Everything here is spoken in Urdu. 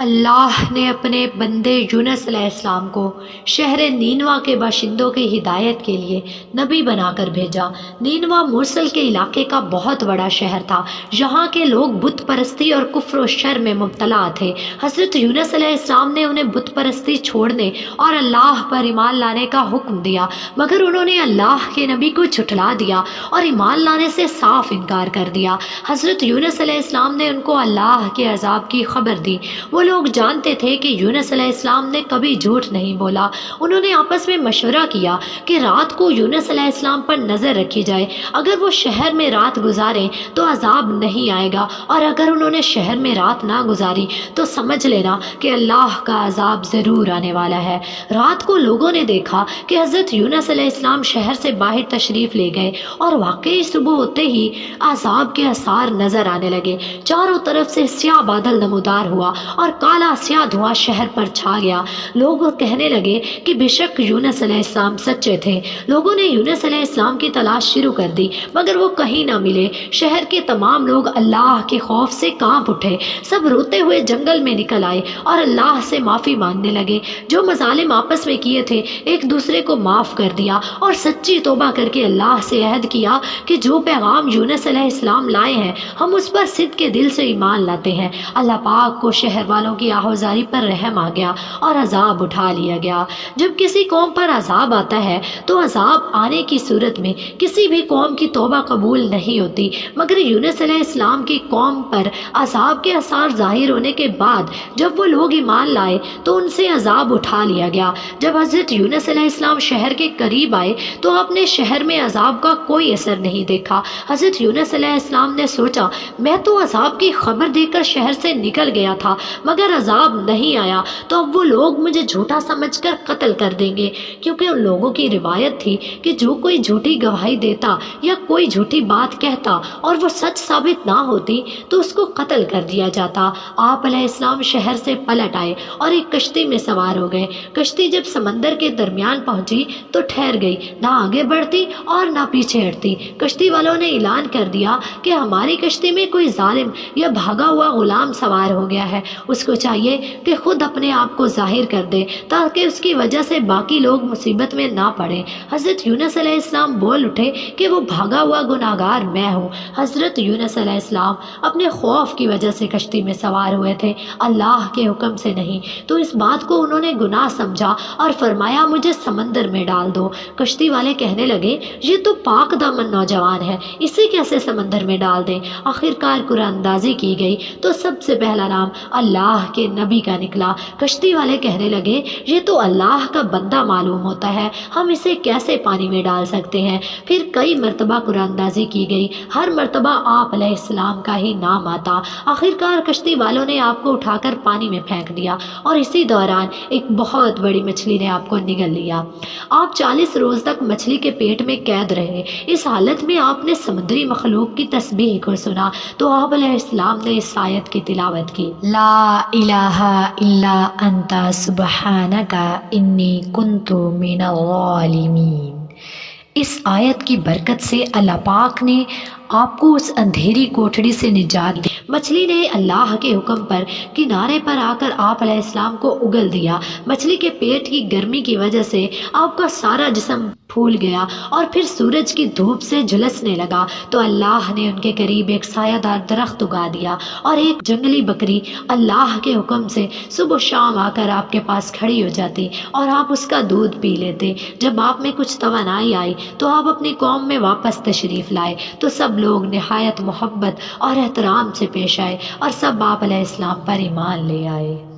اللہ نے اپنے بندے یونس علیہ السلام کو شہر نینوا کے باشندوں کی ہدایت کے لیے نبی بنا کر بھیجا۔ نینوا موصل کے علاقے کا بہت بڑا شہر تھا۔ یہاں کے لوگ بت پرستی اور کفر و شر میں مبتلا تھے۔ حضرت یونس علیہ السلام نے انہیں بت پرستی چھوڑنے اور اللہ پر ایمان لانے کا حکم دیا، مگر انہوں نے اللہ کے نبی کو جھٹلا دیا اور ایمان لانے سے صاف انکار کر دیا۔ حضرت یونس علیہ السلام نے ان کو اللہ کے عذاب کی خبر دی۔ وہ لوگ جانتے تھے کہ یونس علیہ السلام نے کبھی جھوٹ نہیں بولا۔ انہوں نے آپس میں مشورہ کیا کہ رات کو یونس علیہ السلام پر نظر رکھی جائے، اگر وہ شہر میں رات گزاریں تو عذاب نہیں آئے گا، اور اگر انہوں نے شہر میں رات نہ گزاری تو سمجھ لینا کہ اللہ کا عذاب ضرور آنے والا ہے۔ رات کو لوگوں نے دیکھا کہ حضرت یونس علیہ السلام شہر سے باہر تشریف لے گئے، اور واقعی صبح ہوتے ہی عذاب کے آثار نظر آنے لگے۔ چاروں طرف سے سیاہ بادل نمودار ہوا اور کالا سیاہ دھواں شہر پر چھا گیا۔ لوگ کہنے لگے کہ بے شک یونس علیہ السلام سچے تھے۔ لوگوں نے یونس علیہ السلام کی تلاش شروع کر دی، مگر وہ کہیں نہ ملے۔ شہر کے تمام لوگ اللہ کے خوف سے کانپ اٹھے۔ سب روتے ہوئے جنگل میں نکل آئے اور اللہ سے معافی مانگنے لگے۔ جو مظالم آپس میں کیے تھے ایک دوسرے کو معاف کر دیا اور سچی توبہ کر کے اللہ سے عہد کیا کہ جو پیغام یونس علیہ السلام لائے ہیں ہم اس پر صدق کے دل سے ایمان لاتے ہیں۔ اللہ پاک کو شہر والوں کی آہوزاری پر رحم آ گیا اور عذاب اٹھا لیا گیا۔ جب کسی قوم پر عذاب آتا ہے تو عذاب آنے کی صورت میں کسی بھی قوم کی توبہ قبول نہیں ہوتی، مگر یونس علیہ السلام کی قوم پر عذاب کے آثار ظاہر ہونے کے بعد جب وہ لوگ ایمان لائے تو ان سے عذاب اٹھا لیا گیا۔ جب حضرت یونس علیہ السلام شہر کے قریب آئے تو آپ نے شہر میں عذاب کا کوئی اثر نہیں دیکھا۔ حضرت یونس علیہ السلام نے سوچا میں تو عذاب کی خبر دے کر شہر سے نکل گیا تھا مگر عذاب نہیں آیا، تو اب وہ لوگ مجھے جھوٹا سمجھ کر قتل کر دیں گے، کیونکہ ان لوگوں کی روایت تھی کہ جو کوئی جھوٹی گواہی دیتا یا کوئی جھوٹی بات کہتا اور وہ سچ ثابت نہ ہوتی تو اس کو قتل کر دیا جاتا۔ آپ علیہ السلام شہر سے پلٹ آئے اور ایک کشتی میں سوار ہو گئے۔ کشتی جب سمندر کے درمیان پہنچی تو ٹھہر گئی، نہ آگے بڑھتی اور نہ پیچھے ہٹتی۔ کشتی والوں نے اعلان کر دیا کہ ہماری کشتی میں کوئی ظالم یا بھاگا ہوا غلام سوار ہو گیا ہے، اس کو چاہیے کہ خود اپنے آپ کو ظاہر کر دے تاکہ اس کی وجہ سے باقی لوگ مصیبت میں نہ پڑیں۔ حضرت یونس علیہ السلام بول اٹھے کہ وہ بھاگا ہوا گناہگار میں ہوں۔ حضرت یونس علیہ السلام اپنے خوف کی وجہ سے کشتی میں سوار ہوئے تھے، اللہ کے حکم سے نہیں، تو اس بات کو انہوں نے گناہ سمجھا اور فرمایا مجھے سمندر میں ڈال دو۔ کشتی والے کہنے لگے یہ تو پاک دامن نوجوان ہے، اسے کیسے سمندر میں ڈال دیں؟ آخرکار قرآن اندازی کی گئی تو سب سے پہلا نام اللہ کے نبی کا نکلا۔ کشتی والے کہنے لگے یہ تو اللہ کا بندہ معلوم ہوتا ہے، ہم اسے کیسے پانی میں ڈال سکتے ہیں؟ پھر کئی مرتبہ قرآن اندازی کی گئی، ہر مرتبہ آپ علیہ السلام کا ہی نام آتا۔ آخرکار کشتی والوں نے آپ کو اٹھا کر پانی میں پھینک دیا اور اسی دوران ایک بہت بڑی مچھلی نے آپ کو نگل لیا۔ آپ 40 روز تک مچھلی کے پیٹ میں قید رہے۔ اس حالت میں آپ نے سمندری مخلوق کی تسبیح کو سنا تو آپ علیہ السلام نے اس آیت کی تلاوت کی، لا الہ الا انت سبحانک انی کنت من الظالمین۔ اس آیت کی برکت سے اللہ پاک نے آپ کو اس اندھیری کوٹھڑی سے نجات دی۔ مچھلی نے اللہ کے حکم پر کنارے پر آ کر آپ علیہ السلام کو اگل دیا۔ مچھلی کے پیٹ کی گرمی کی وجہ سے آپ کا سارا جسم پھول گیا اور پھر سورج کی دھوپ سے جھلسنے لگا، تو اللہ نے ان کے قریب ایک سایہ دار درخت اگا دیا اور ایک جنگلی بکری اللہ کے حکم سے صبح و شام آ کر آپ کے پاس کھڑی ہو جاتی اور آپ اس کا دودھ پی لیتے۔ جب آپ میں کچھ توانائی آئی تو آپ اپنی قوم میں واپس تشریف لائے تو سب لوگ نہایت محبت اور احترام سے پیش آئے اور سب آپ علیہ السلام پر ایمان لے آئے۔